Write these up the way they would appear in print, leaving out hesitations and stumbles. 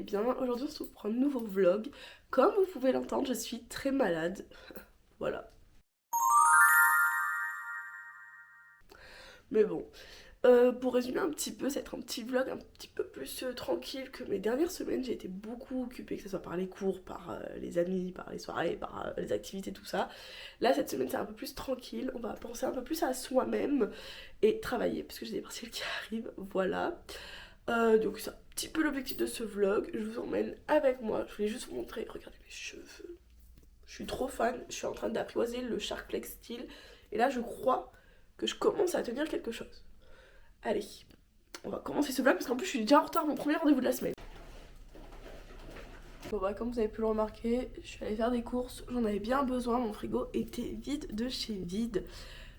allez bien. Aujourd'hui on se retrouve pour un nouveau vlog. Comme vous pouvez l'entendre, je suis très malade. Voilà. Mais bon, pour résumer un petit peu, c'est un petit vlog un petit peu plus tranquille que mes dernières semaines. J'ai été beaucoup occupée, que ce soit par les cours, par les amis, par les soirées, par les activités, tout ça. Là, cette semaine, c'est un peu plus tranquille. On va penser un peu plus à soi-même et travailler, parce que j'ai des partiels qui arrivent, voilà. Donc c'est un petit peu l'objectif de ce vlog. Je vous emmène avec moi. Je voulais juste vous montrer, regardez mes cheveux. Je suis trop fan, je suis en train d'apprivoiser le Shark Flex Style. Et là, je crois que je commence à tenir quelque chose. Allez, on va commencer ce vlog parce qu'en plus je suis déjà en retard à mon premier rendez-vous de la semaine. Bon bah comme vous avez pu le remarquer, je suis allée faire des courses, j'en avais bien besoin, mon frigo était vide de chez vide.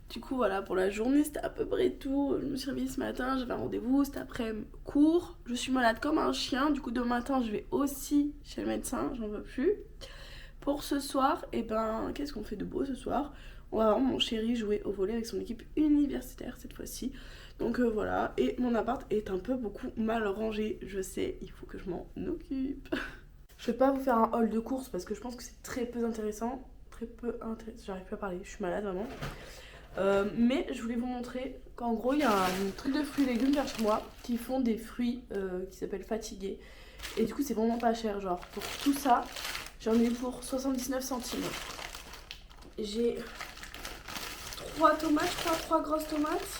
Du coup voilà, pour la journée c'était à peu près tout. Je me suis réveillée ce matin, j'avais un rendez-vous, cet après-midi cours. Je suis malade comme un chien, du coup demain matin je vais aussi chez le médecin, j'en veux plus. Pour ce soir, et ben qu'est-ce qu'on fait de beau ce soir? On va voir mon chéri jouer au volley avec son équipe universitaire cette fois-ci. Donc voilà, et mon appart est un peu beaucoup mal rangé, je sais, il faut que je m'en occupe. Je vais pas vous faire un haul de courses parce que je pense que c'est très peu intéressant. J'arrive plus à parler, je suis malade vraiment. Mais je voulais vous montrer qu'en gros il y a un truc de fruits et légumes vers chez moi qui font des fruits qui s'appellent fatigués. Et du coup c'est vraiment pas cher, genre pour tout ça j'en ai eu pour 79 centimes. J'ai 3 tomates, je crois, 3 grosses tomates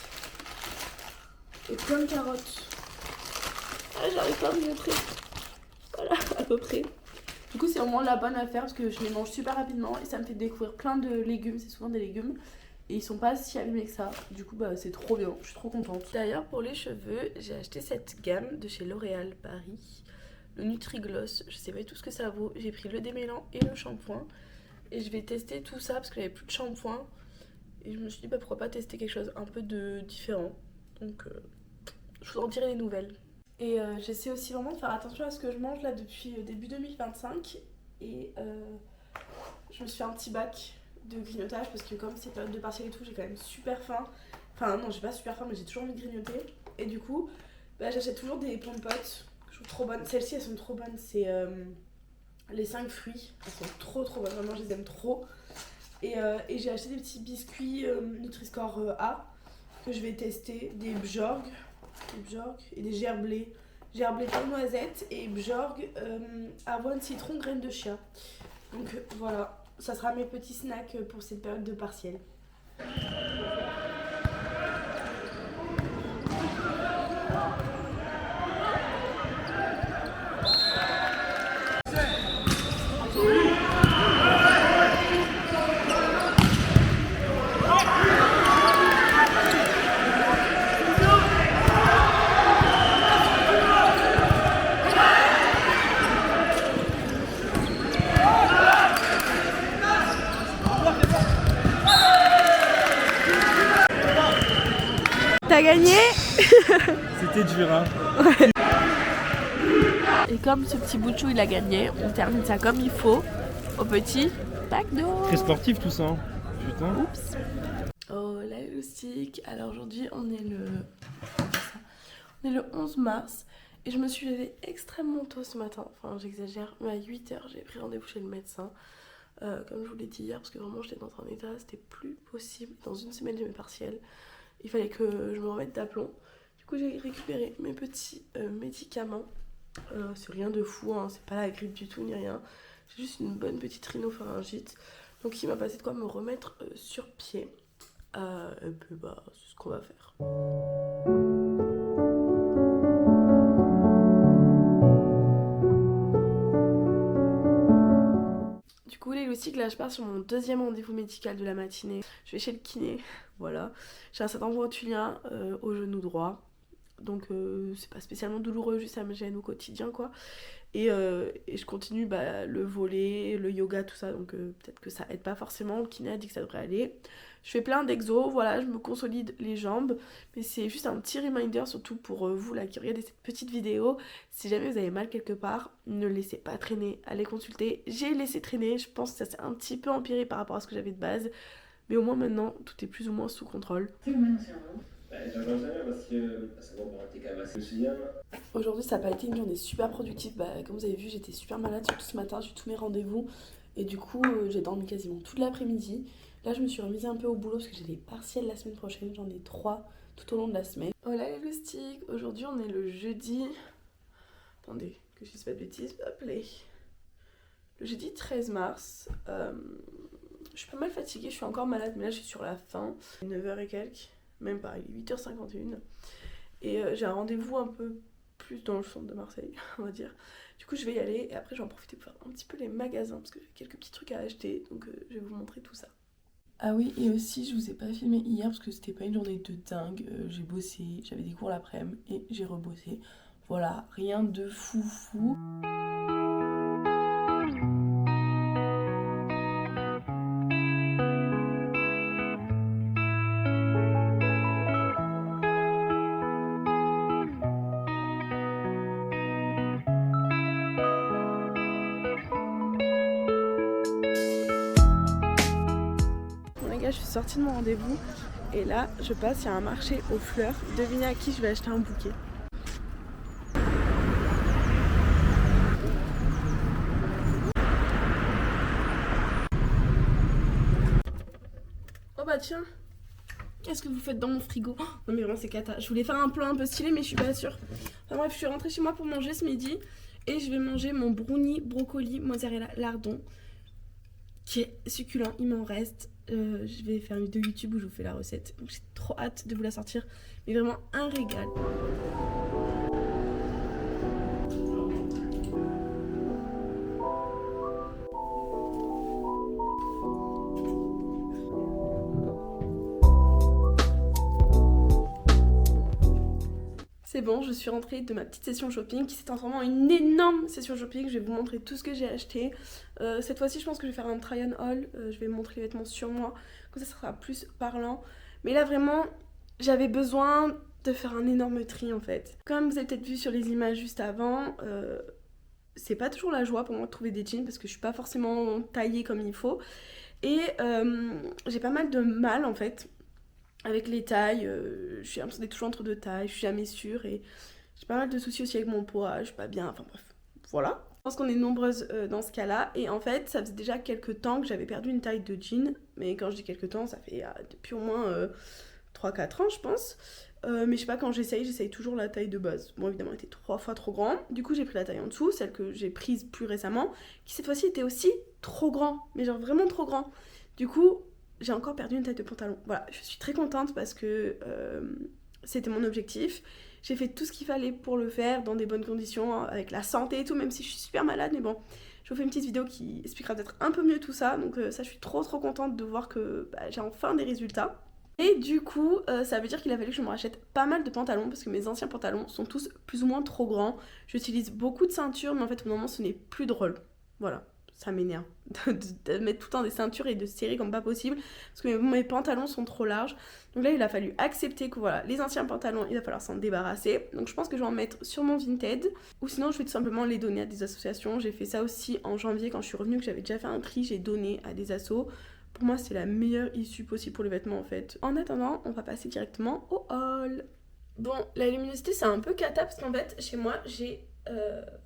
et plein de carottes. Ah, j'arrive pas à vous montrer. Voilà, à peu près. Du coup c'est vraiment la bonne affaire parce que je les mange super rapidement et ça me fait découvrir plein de légumes, c'est souvent des légumes. Et ils sont pas si abîmés que ça, du coup bah c'est trop bien, je suis trop contente. D'ailleurs pour les cheveux, j'ai acheté cette gamme de chez L'Oréal Paris, le Nutri-Gloss, je sais pas tout ce que ça vaut. J'ai pris le démêlant et le shampoing et je vais tester tout ça parce que j'avais plus de shampoing. Et je me suis dit bah pourquoi pas tester quelque chose un peu de différent. Donc je vous en dirai des nouvelles. Et j'essaie aussi vraiment de faire attention à ce que je mange là depuis début 2025. Et je me suis fait un petit bac de grignotage parce que comme c'est période de partiel et tout, j'ai quand même super faim. Enfin non, j'ai pas super faim mais j'ai toujours envie de grignoter. Et du coup, bah, j'achète toujours des pommes potes que je trouve trop bonnes. Celles-ci elles sont trop bonnes, c'est les 5 fruits. Elles sont trop bonnes, vraiment je les aime trop. Et j'ai acheté des petits biscuits Nutri-Score A que je vais tester, des Bjorg et des gerblés. Gerblé pomme noisette et Bjorg avoine citron graines de chia. Donc voilà, ça sera mes petits snacks pour cette période de partiel. T'as gagné. C'était dur hein. Ouais. Et comme ce petit bout de chou il a gagné, on termine ça comme il faut au petit McDo. Très sportif tout ça hein. Putain. Oups. Oh la loustique. Alors aujourd'hui on est le 11 mars et je me suis levée extrêmement tôt ce matin. Enfin j'exagère, mais à 8h j'ai pris rendez-vous chez le médecin. Comme je vous l'ai dit hier, parce que vraiment j'étais dans un état, c'était plus possible. Dans une semaine j'ai mes partiels. Il fallait que je me remette d'aplomb. Du coup j'ai récupéré mes petits médicaments. C'est rien de fou, hein, c'est pas la grippe du tout ni rien. J'ai juste une bonne petite rhinopharyngite. Donc il m'a passé de quoi me remettre sur pied. Et puis bah c'est ce qu'on va faire. Du coup les loustiques, là je pars sur mon deuxième rendez-vous médical de la matinée. Je vais chez le kiné, voilà. J'ai un certain rotulien au genou droit. Donc c'est pas spécialement douloureux, juste ça me gêne au quotidien quoi. Et je continue le volley, le yoga, tout ça, donc peut-être que ça aide pas forcément. Le kiné a dit que ça devrait aller. Je fais plein d'exos, voilà, je me consolide les jambes. Mais c'est juste un petit reminder, surtout pour vous là qui regardez cette petite vidéo. Si jamais vous avez mal quelque part, ne laissez pas traîner, allez consulter. J'ai laissé traîner, je pense que ça s'est un petit peu empiré par rapport à ce que j'avais de base. Mais au moins maintenant, tout est plus ou moins sous contrôle. J'en sais rien parce que ça va t'es quand même assez bien. Aujourd'hui, ça n'a pas été une journée super productive. Comme vous avez vu, j'étais super malade, surtout ce matin, j'ai eu tous mes rendez-vous. Et du coup, j'ai dormi quasiment toute l'après-midi. Là, je me suis remise un peu au boulot parce que j'ai des partiels la semaine prochaine. J'en ai 3 tout au long de la semaine. Voilà les loustiques. Aujourd'hui, on est le jeudi. Attendez, que je dise pas de bêtises. Hop là. Le jeudi 13 mars. Je suis pas mal fatiguée, je suis encore malade, mais là, je suis sur la fin. 9h et quelques. Même pas, il est 8h51. Et j'ai un rendez-vous un peu plus dans le centre de Marseille, on va dire. Du coup, je vais y aller et après, je vais en profiter pour faire un petit peu les magasins parce que j'ai quelques petits trucs à acheter. Donc, je vais vous montrer tout ça. Ah oui, et aussi, je vous ai pas filmé hier parce que c'était pas une journée de dingue. J'ai bossé, j'avais des cours l'après-midi et j'ai rebossé. Voilà, rien de fou. Je suis sortie de mon rendez-vous et là je passe, il y a un marché aux fleurs. Devinez à qui je vais acheter un bouquet. Oh bah tiens, qu'est-ce que vous faites dans mon frigo? Oh, non mais vraiment c'est cata. Je voulais faire un plat un peu stylé mais je suis pas sûre. Enfin bref, je suis rentrée chez moi pour manger ce midi et je vais manger mon brownie brocoli mozzarella lardon qui est succulent, il m'en reste. Je vais faire une vidéo YouTube où je vous fais la recette. Donc j'ai trop hâte de vous la sortir. Mais vraiment un régal. C'est bon, je suis rentrée de ma petite session shopping qui s'est transformée en une énorme session shopping. Je vais vous montrer tout ce que j'ai acheté. Cette fois-ci, je pense que je vais faire un try-on haul. Je vais vous montrer les vêtements sur moi. Comme ça sera plus parlant. Mais là, vraiment, j'avais besoin de faire un énorme tri en fait. Comme vous avez peut-être vu sur les images juste avant, c'est pas toujours la joie pour moi de trouver des jeans parce que je suis pas forcément taillée comme il faut. Et j'ai pas mal de mal en fait avec les tailles, je suis l'impression d'être toujours entre deux tailles, je suis jamais sûre et j'ai pas mal de soucis aussi avec mon poids, je suis pas bien, enfin bref, voilà. Je pense qu'on est nombreuses dans ce cas-là et en fait ça faisait déjà quelques temps que j'avais perdu une taille de jean, mais quand je dis quelques temps ça fait depuis au moins 3-4 ans je pense. Mais je sais pas, quand j'essaye toujours la taille de base. Bon évidemment elle était 3 fois trop grand, du coup j'ai pris la taille en dessous, celle que j'ai prise plus récemment, qui cette fois-ci était aussi trop grand, mais genre vraiment trop grand. Du coup j'ai encore perdu une taille de pantalon. Voilà, je suis très contente parce que c'était mon objectif. J'ai fait tout ce qu'il fallait pour le faire dans des bonnes conditions, avec la santé et tout, même si je suis super malade. Mais bon, je vous fais une petite vidéo qui expliquera peut-être un peu mieux tout ça. Donc ça, je suis trop contente de voir que j'ai enfin des résultats. Et du coup, ça veut dire qu'il a fallu que je me rachète pas mal de pantalons parce que mes anciens pantalons sont tous plus ou moins trop grands. J'utilise beaucoup de ceintures, mais en fait, au moment, ce n'est plus drôle. Voilà. Ça m'énerve de mettre tout le temps des ceintures et de serrer comme pas possible parce que mes pantalons sont trop larges. Donc là il a fallu accepter que voilà, les anciens pantalons il va falloir s'en débarrasser. Donc je pense que je vais en mettre sur mon Vinted ou sinon je vais tout simplement les donner à des associations. J'ai fait ça aussi en janvier quand je suis revenue, que j'avais déjà fait un tri, j'ai donné à des assos. Pour moi c'est la meilleure issue possible pour les vêtements en fait. En attendant on va passer directement au haul. Bon, la luminosité c'est un peu cata parce qu'en fait chez moi j'ai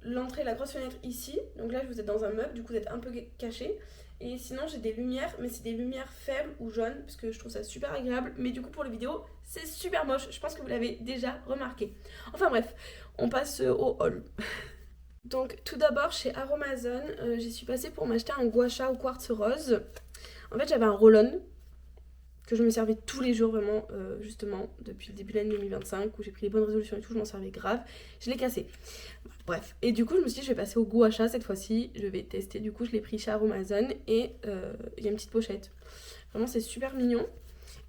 l'entrée, la grosse fenêtre ici. Donc là vous êtes dans un meuble, du coup vous êtes un peu caché. Et sinon j'ai des lumières, mais c'est des lumières faibles ou jaunes parce que je trouve ça super agréable. Mais du coup pour les vidéos c'est super moche, je pense que vous l'avez déjà remarqué. Enfin bref, on passe au haul. Donc tout d'abord chez Aromazone, j'y suis passée pour m'acheter un gua sha au quartz rose. En fait j'avais un roll-on que je me servais tous les jours vraiment, justement, depuis le début de l'année 2025, où j'ai pris les bonnes résolutions et tout, je m'en servais grave. Je l'ai cassé. Bref. Et du coup, je me suis dit, je vais passer au gua sha cette fois-ci. Je vais tester. Du coup, je l'ai pris chez Aromazone et il y a une petite pochette. Vraiment, c'est super mignon.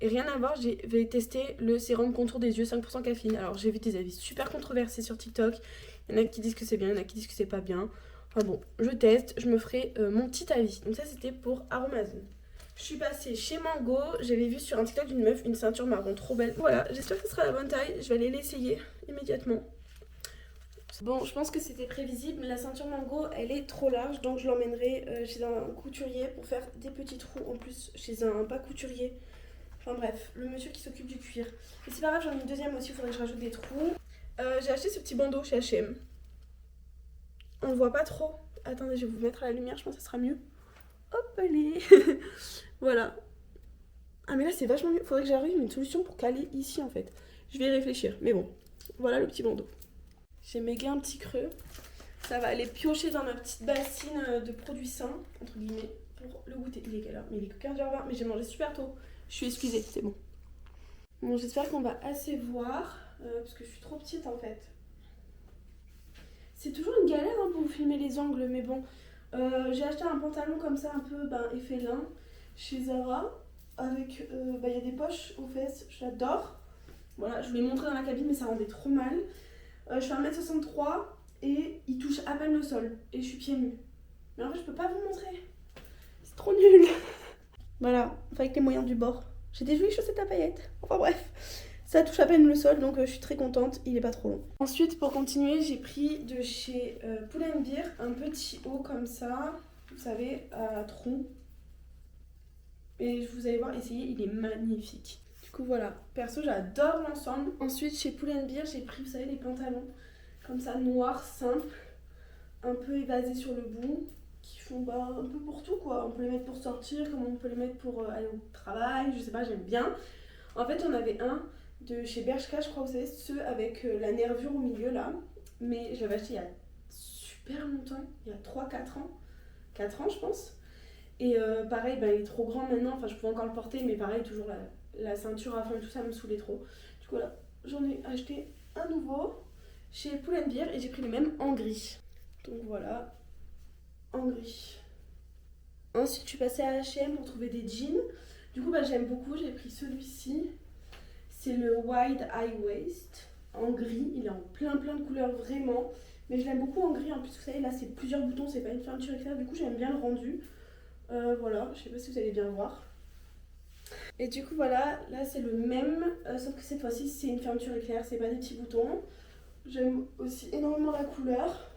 Et rien à voir, je vais tester le sérum contour des yeux 5% caféine. Alors, j'ai vu des avis super controversés sur TikTok. Il y en a qui disent que c'est bien, il y en a qui disent que c'est pas bien. Enfin bon, je teste, je me ferai mon petit avis. Donc ça, c'était pour Aromazone. Je suis passée chez Mango, j'avais vu sur un TikTok d'une meuf une ceinture marron trop belle. Voilà, j'espère que ce sera la bonne taille, je vais aller l'essayer immédiatement. Bon, je pense que c'était prévisible, la ceinture Mango, elle est trop large, donc je l'emmènerai chez un couturier pour faire des petits trous en plus chez un pas couturier. Enfin bref, le monsieur qui s'occupe du cuir. Mais c'est pas grave, j'en ai une deuxième aussi, il faudrait que je rajoute des trous. J'ai acheté ce petit bandeau chez H&M. On le voit pas trop. Attendez, je vais vous mettre à la lumière, je pense que ça sera mieux. Hop, allez. Voilà. Ah mais là c'est vachement mieux, faudrait que j'arrive une solution pour caler ici en fait. Je vais y réfléchir, mais bon. Voilà le petit bandeau. J'ai méga un petit creux. Ça va aller piocher dans ma petite bassine de produits sains, entre guillemets, pour le goûter. Il est quelle heure? Mais il est que 15h20, mais j'ai mangé super tôt. Je suis excusée, c'est bon. Bon, j'espère qu'on va assez voir, parce que je suis trop petite en fait. C'est toujours une galère hein, pour vous filmer les angles, mais bon. J'ai acheté un pantalon comme ça, un peu effet lin, chez Zara, avec, y a des poches aux fesses, j'adore. Voilà, je vous l'ai montré dans la cabine, mais ça rendait trop mal. Je fais 1m63 et il touche à peine le sol, et je suis pieds nus. Mais en fait, je peux pas vous montrer. C'est trop nul. Voilà, avec les moyens du bord. J'ai des jolies chaussettes à paillettes. Enfin bref, ça touche à peine le sol, donc je suis très contente. Il est pas trop long. Ensuite, pour continuer, j'ai pris de chez Pull&Bear un petit haut comme ça, vous savez, à tronc. Et vous allez voir, essayez, il est magnifique. Du coup, voilà. Perso, j'adore l'ensemble. Ensuite, chez Pull&Bear, j'ai pris, vous savez, des pantalons comme ça, noirs, simples, un peu évasés sur le bout, qui font un peu pour tout, quoi. On peut les mettre pour sortir, comme on peut les mettre pour aller au travail, je sais pas, j'aime bien. En fait, j'en avais un de chez Bershka, je crois, vous savez, ceux avec la nervure au milieu, là. Mais je l'avais acheté il y a super longtemps, il y a 3-4 ans. 4 ans, je pense. Et pareil, il est trop grand maintenant, enfin, je pouvais encore le porter, mais pareil, toujours la ceinture à fond et tout ça me saoulait trop. Du coup, là, j'en ai acheté un nouveau chez Pull&Bear et j'ai pris le même en gris. Donc voilà, en gris. Ensuite, je suis passée à H&M pour trouver des jeans. Du coup, j'aime beaucoup, j'ai pris celui-ci. C'est le Wide High Waist en gris. Il est en plein de couleurs, vraiment. Mais je l'aime beaucoup en gris. En plus, vous savez, là, c'est plusieurs boutons, c'est pas une fermeture éclair. Du coup, j'aime bien le rendu. Voilà, je sais pas si vous allez bien voir. Et du coup, voilà, là, c'est le même. Sauf que cette fois-ci, c'est une fermeture éclair, c'est pas des petits boutons. J'aime aussi énormément la couleur.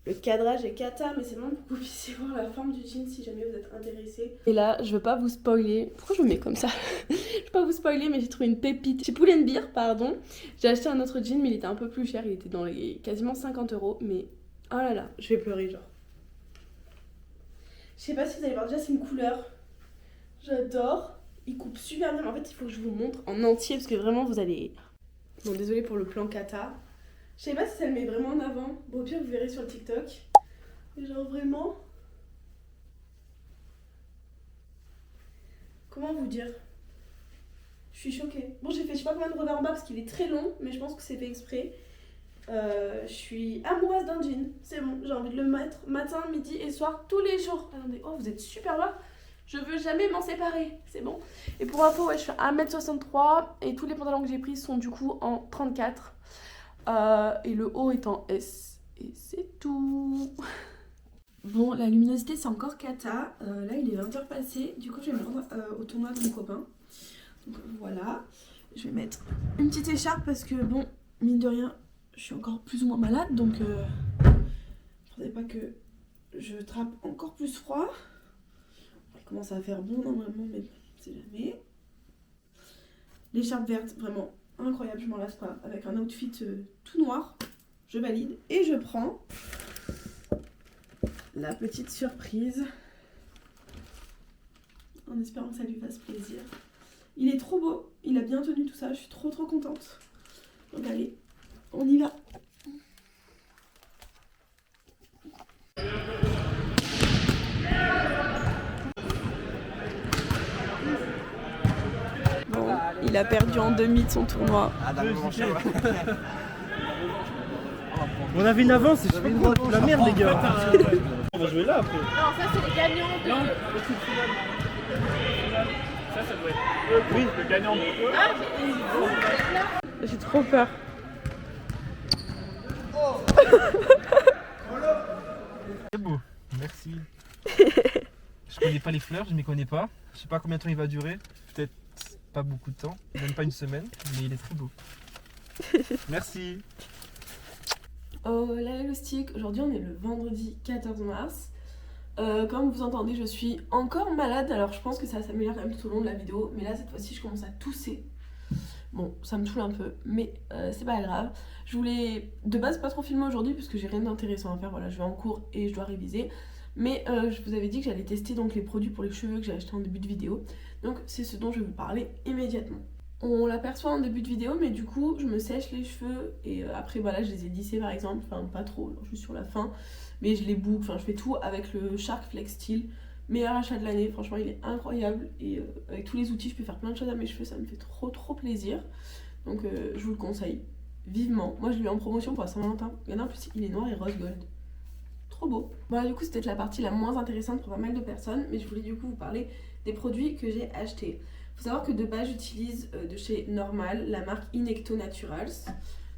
Le cadrage est cata, mais c'est vraiment pour que vous puissiez voir la forme du jean si jamais vous êtes intéressé. Et là, je veux pas vous spoiler. Pourquoi je me mets comme ça? Je veux pas vous spoiler, mais j'ai trouvé une pépite chez Pull&Bear, pardon. J'ai acheté un autre jean, mais il était un peu plus cher. Il était dans les quasiment 50 €. Mais oh là là, je vais pleurer, genre. Je sais pas si vous allez voir, déjà, c'est une couleur. J'adore. Il coupe super bien. En fait, il faut que je vous montre en entier parce que vraiment, vous allez. Bon, désolé pour le plan cata. Je sais pas si ça le met vraiment en avant. Bon, au pire, vous verrez sur le TikTok. Mais genre vraiment. Comment vous dire? Je suis choquée. Bon, j'ai fait je sais pas combien de revers en bas parce qu'il est très long, mais je pense que c'est fait exprès. Je suis amoureuse d'un jean. C'est bon, j'ai envie de le mettre matin, midi et soir tous les jours. Attendez, oh, vous êtes super bas. Je veux jamais m'en séparer, c'est bon. Et pour info, ouais, je fais 1m63 et tous les pantalons que j'ai pris sont du coup en 34. Et le haut est en S. Et c'est tout. Bon, la luminosité c'est encore cata. Là il est 20h passé. Du coup je vais me rendre au tournoi de mon copain. Donc voilà. Je vais mettre une petite écharpe parce que bon, mine de rien, je suis encore plus ou moins malade. Donc faudrait pas que je trappe encore plus froid. Il commence à faire bon normalement, mais c'est jamais. L'écharpe verte, vraiment incroyable, je m'en lasse pas. Avec un outfit tout noir, je valide. Et je prends la petite surprise. En espérant que ça lui fasse plaisir. Il est trop beau, il a bien tenu tout ça, je suis trop contente. Donc allez, on y va. Bon, il a perdu en demi de son tournoi. On avait une avance et je fais la merde les gars. On va jouer là après. Non, ça c'est les gagnants de... Non, le coup de finale. Ça doit être... Oui, le gagnant de... J'ai trop peur. C'est beau, merci. Je connais pas les fleurs, je m'y connais pas. Je sais pas combien de temps il va durer. Peut-être pas beaucoup de temps, même pas une semaine, mais il est très beau. Merci. Oh la stick, aujourd'hui on est le vendredi 14 mars. Comme vous entendez, je suis encore malade, alors je pense que ça s'améliore quand même tout au long de la vidéo, mais là cette fois-ci je commence à tousser. Bon, ça me saoule un peu, mais c'est pas grave. Je voulais de base pas trop filmer aujourd'hui parce que j'ai rien d'intéressant à faire, voilà, je vais en cours et je dois réviser. Mais je vous avais dit que j'allais tester donc les produits pour les cheveux que j'ai acheté en début de vidéo. Donc c'est ce dont je vais vous parler immédiatement. On l'aperçoit en début de vidéo, mais du coup je me sèche les cheveux et après voilà, je les ai lissés par exemple, enfin pas trop, juste sur la fin. Mais je les boucle, enfin je fais tout avec le Shark Flex Steel. Meilleur achat de l'année, franchement il est incroyable. Et avec tous les outils je peux faire plein de choses à mes cheveux, ça me fait trop plaisir. Donc je vous le conseille vivement. Moi je l'ai eu en promotion pour la Saint-Valentin. Regardez en plus il est noir et rose gold. Trop beau. Voilà, du coup c'était la partie la moins intéressante pour pas mal de personnes, mais je voulais du coup vous parler des produits que j'ai achetés. Faut savoir que de base j'utilise de chez Normal la marque Inecto Naturals.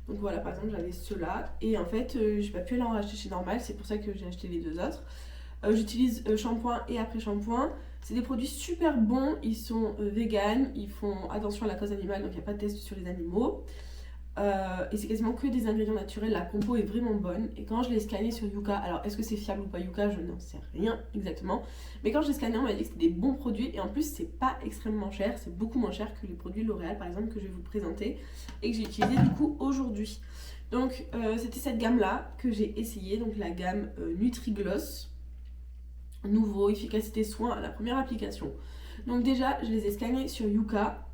Donc voilà, par exemple j'avais ceux-là et en fait j'ai pas pu aller en racheter chez Normal, c'est pour ça que j'ai acheté les deux autres. J'utilise shampoing et après-shampoing. C'est des produits super bons, ils sont vegan, ils font attention à la cause animale, donc il n'y a pas de test sur les animaux. Et c'est quasiment que des ingrédients naturels, la compo est vraiment bonne. Et quand je l'ai scanné sur Yuka, alors est-ce que c'est fiable ou pas Yuka, je n'en sais rien exactement. Mais quand je l'ai scanné, on m'a dit que c'était des bons produits et en plus c'est pas extrêmement cher, c'est beaucoup moins cher que les produits L'Oréal par exemple que je vais vous présenter et que j'ai utilisé du coup aujourd'hui. Donc c'était cette gamme là que j'ai essayé, donc la gamme Nutri-Gloss. Nouveau, efficacité soin à la première application. Donc déjà je les ai scannés sur Yuka.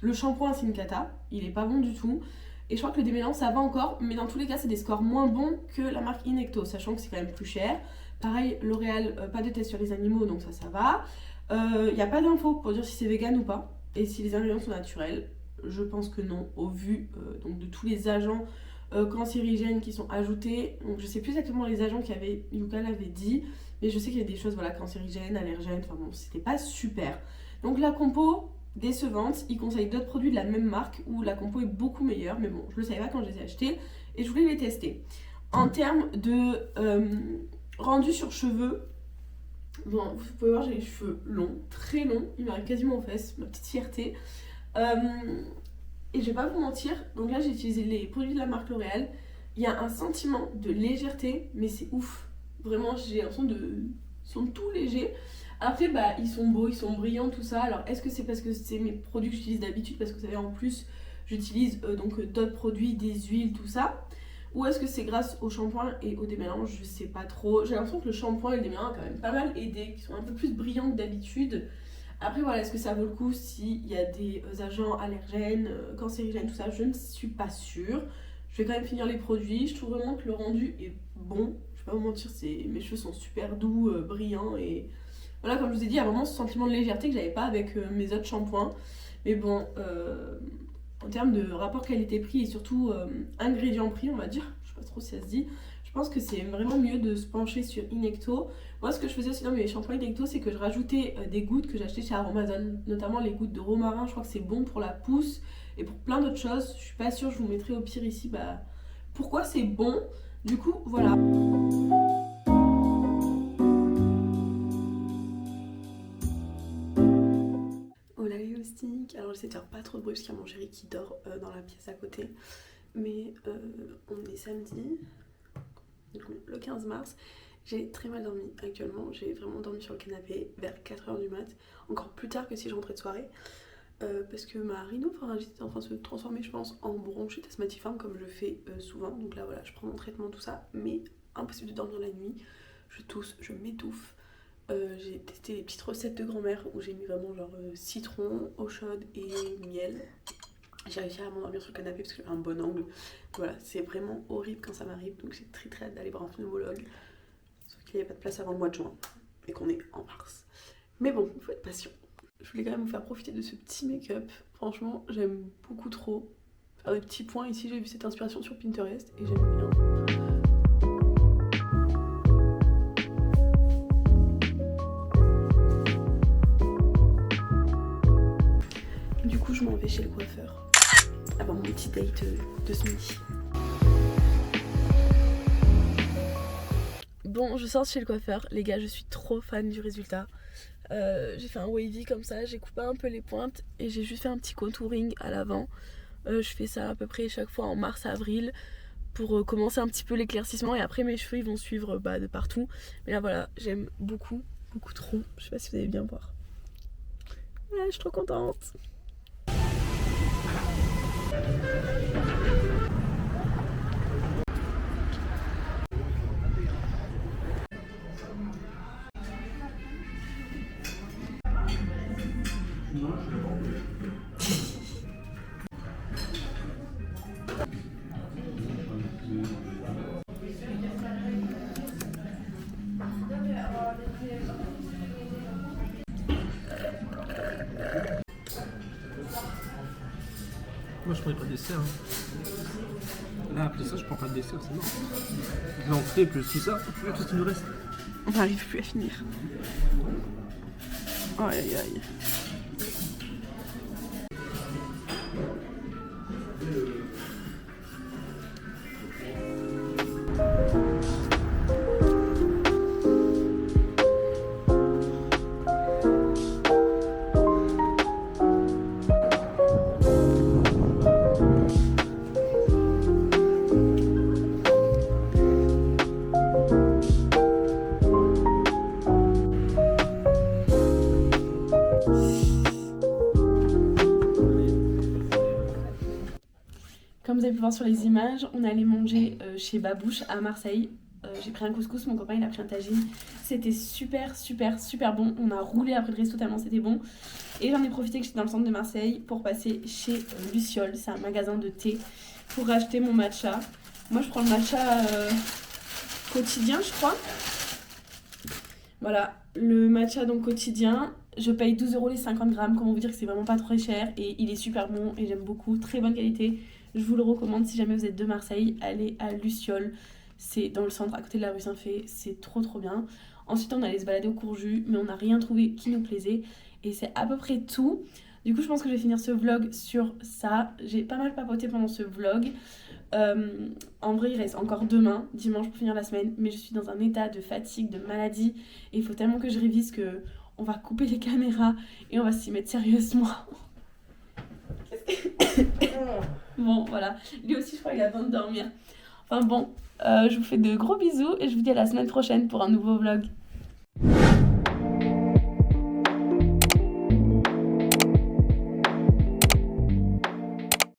Le shampoing c'est une cata, il est pas bon du tout. Et je crois que le démêlant ça va encore, mais dans tous les cas c'est des scores moins bons que la marque Inecto, sachant que c'est quand même plus cher. Pareil, L'Oréal, pas de test sur les animaux, donc ça va. Il n'y a pas d'infos pour dire si c'est vegan ou pas, et si les ingrédients sont naturels. Je pense que non, au vu donc de tous les agents cancérigènes qui sont ajoutés. Donc je sais plus exactement les agents Yuka l'avait dit, mais je sais qu'il y a des choses voilà, cancérigènes, allergènes, enfin bon, c'était pas super. Donc la compo décevante, ils conseillent d'autres produits de la même marque où la compo est beaucoup meilleure, mais bon, je le savais pas quand je les ai achetés et je voulais les tester. En termes de rendu sur cheveux, bon, vous pouvez voir, j'ai les cheveux longs, très longs, ils m'arrivent quasiment aux fesses, ma petite fierté. Et je vais pas vous mentir, donc là j'ai utilisé les produits de la marque L'Oréal. Il y a un sentiment de légèreté, mais c'est ouf. Vraiment, j'ai l'impression ils sont tout légers. Après, bah, ils sont beaux, ils sont brillants, tout ça. Alors, est-ce que c'est parce que c'est mes produits que j'utilise d'habitude? Parce que vous savez, en plus, j'utilise donc d'autres produits, des huiles, tout ça. Ou est-ce que c'est grâce au shampoing et au démélange? Je sais pas trop. J'ai l'impression que le shampoing et le démélange ont quand même pas mal aidé, qui sont un peu plus brillants que d'habitude. Après, voilà, est-ce que ça vaut le coup s'il y a des agents allergènes, cancérigènes, tout ça? Je ne suis pas sûre. Je vais quand même finir les produits. Je trouve vraiment que le rendu est bon. Je vais pas vous mentir, mes cheveux sont super doux, brillants et voilà, comme je vous ai dit, il y a vraiment ce sentiment de légèreté que j'avais pas avec mes autres shampoings. Mais bon, en termes de rapport qualité-prix et surtout ingrédient-prix, on va dire, je sais pas trop si ça se dit, je pense que c'est vraiment mieux de se pencher sur Inecto. Moi, ce que je faisais aussi dans mes shampoings Inecto, c'est que je rajoutais des gouttes que j'achetais chez Aromazone, notamment les gouttes de romarin. Je crois que c'est bon pour la pousse et pour plein d'autres choses. Je suis pas sûre, je vous mettrai au pire ici pourquoi c'est bon. Du coup, voilà. Alors j'essaie de faire pas trop de bruit parce qu'il y a mon chéri qui dort dans la pièce à côté. Mais on est samedi, le 15 mars. J'ai très mal dormi actuellement. J'ai vraiment dormi sur le canapé vers 4h du mat. Encore plus tard que si je rentrais de soirée. Parce que ma rhinopharyngite est en train de se transformer, je pense, en bronchite asthmatiforme comme je le fais souvent. Donc là voilà, je prends mon traitement, tout ça. Mais impossible de dormir la nuit. Je tousse, je m'étouffe. J'ai testé les petites recettes de grand-mère où j'ai mis vraiment genre citron, eau chaude et miel. J'ai réussi à m'endormir sur le canapé parce que j'avais un bon angle. Voilà, c'est vraiment horrible quand ça m'arrive, donc j'ai très hâte d'aller voir un pneumologue. Sauf qu'il n'y a pas de place avant le mois de juin et qu'on est en mars. Mais bon, il faut être patient. Je voulais quand même vous faire profiter de ce petit make-up. Franchement, j'aime beaucoup trop faire des petits points. Ici, j'ai vu cette inspiration sur Pinterest et j'aime bien. Je m'en vais chez le coiffeur avant mon petit date de ce midi. Bon, je sors de chez le coiffeur. Les gars, je suis trop fan du résultat. J'ai fait un wavy comme ça, j'ai coupé un peu les pointes et j'ai juste fait un petit contouring à l'avant. Je fais ça à peu près chaque fois en mars-avril. pour commencer un petit peu l'éclaircissement et après mes cheveux ils vont suivre de partout. Mais là voilà, j'aime beaucoup, beaucoup trop. Je sais pas si vous allez bien voir. Ouais, je suis trop contente. Moi je prends pas de dessert. Hein. Là après ça je prends pas de dessert, c'est mort. L'entrée plus tout ça, tout ce qui nous reste. On n'arrive plus à finir. Aïe aïe aïe. Comme vous avez pu voir sur les images, on allait manger chez Babouche à Marseille. J'ai pris un couscous, mon copain il a pris un tagine. C'était super super super bon. On a roulé après le resto tellement c'était bon. Et j'en ai profité que j'étais dans le centre de Marseille pour passer chez Luciole. C'est un magasin de thé pour acheter mon matcha. Moi je prends le matcha quotidien je crois. Voilà, le matcha donc quotidien. Je paye 12 € les 50 grammes. Comment vous dire que c'est vraiment pas trop cher. Et il est super bon et j'aime beaucoup. Très bonne qualité. Je vous le recommande si jamais vous êtes de Marseille, allez à Luciole. C'est dans le centre, à côté de la rue Saint-Fé. C'est trop trop bien. Ensuite, on allait se balader au Courjus, mais on n'a rien trouvé qui nous plaisait. Et c'est à peu près tout. Du coup, je pense que je vais finir ce vlog sur ça. J'ai pas mal papoté pendant ce vlog. En vrai, il reste encore demain, dimanche, pour finir la semaine. Mais je suis dans un état de fatigue, de maladie. Et il faut tellement que je révise que on va couper les caméras et on va s'y mettre sérieusement. Bon, voilà. Lui aussi, je crois qu'il a besoin de dormir. Enfin bon, je vous fais de gros bisous et je vous dis à la semaine prochaine pour un nouveau vlog.